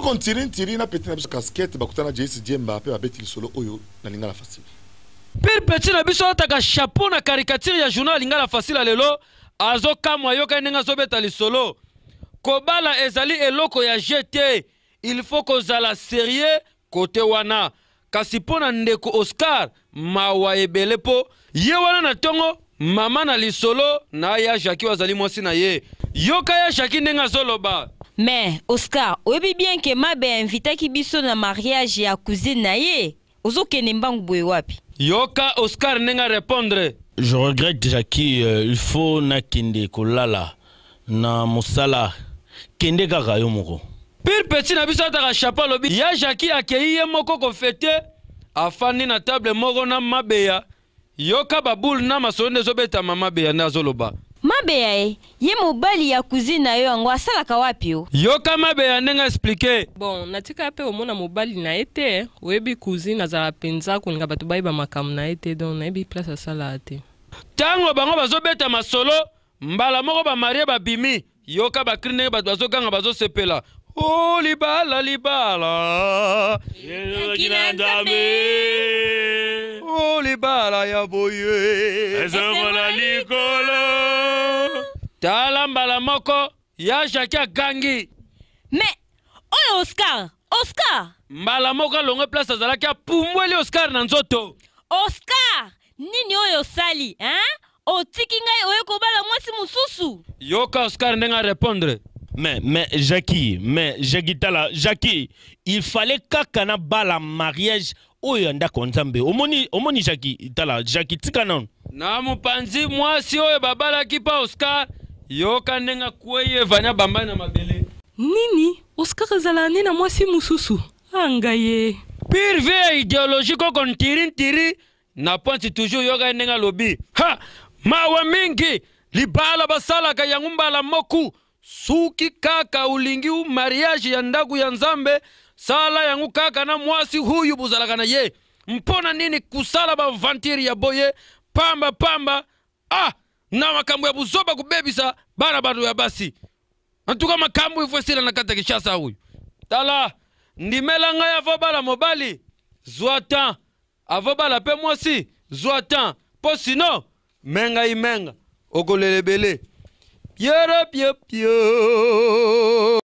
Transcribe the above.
Koko ntiri na petit na biso casquette bakutana JS Djemba pe babeti solo oyo na lingala facile. Pire petit na biso ataka chapeau na caricature ya journal lingala facile lelo azo kamwa yoka nenga zobeta lisolo. Kobala ezali eloko ya GT. Il faut kozala sérieux côté wana. Kasi pona ndeko Oscar mawa ebele po ye wana na tongo mama na lisolo na ya Jackie wazali mwasi na ye. Yoka ya Jackie nenga zoloba. Mais Oscar, oyebi bien que Mabe invité ki biso na mariage ya cousine na ye. Ozokende mbangu boye wapi? Yoka Oscar nenga répondre. Je regrette Jackie, il faut na kende kolala na musala kende kaka yo moko. Pire petit na biso ataka chapeau lobi ya Jackie akei ye moko ko fete afani na table moko na Mabeya. Yoka babul na masonde zobeta mama Beya na zoloba. Mabeya ye mobali ya cousine na yo ngo asalaka wapi yo? Yoka Mabeya nenga expliquer. Bon, natika pe omona mobali na ete, oyebi cousine azala penza kuninga bato bayiba makamu na ete donc nayebi place asala ate. Tango bango bazobeta masolo mbala moko ba marie ba bimi yoka ba krine bato bazoganga bazosepela. Oh libala libala oh libala ya boye ezomona likolo tala mbala moko ya Jackie gangi. Mais oyo Oscar Mbala moko longue place azalaki apumbweli Oscar na nzoto. Oscar nini oyo sali hein? Otiki ngai oyo kobala mwasi mususu. Yoka Oscar nenga répondre. Mais Jackie tala Jackie, il fallait kakana bala mariage oyo ndako nzambe. Omoni Jackie tala Jackie tika non. Na mupanzi mwasi oyo babala kipa Oscar yoka nenga kweye vanya bamba na mabele. Nini? Oscar azala na mwasi mususu. Angaye. Pire vie idéologie ko ntiri na pointe toujours yoka nenga lobi. Ha! Mawa mingi libala basala ka yangumbala moku. Suki kaka ulingi mariage ya ndagu ya nzambe sala yangu kaka na mwasi huyu buzalaka na ye. Mpona nini kusala ba vantiri ya boye pamba na makambo ya buzoba kubebisa bana bado ya basi. Antuka makambo ifosila na kata Kishasa huyu. Tala ndimela nga ya vobala mobali zuatan avobala pe mwasi zuatan po sino menga imenga okolelebele. Pio.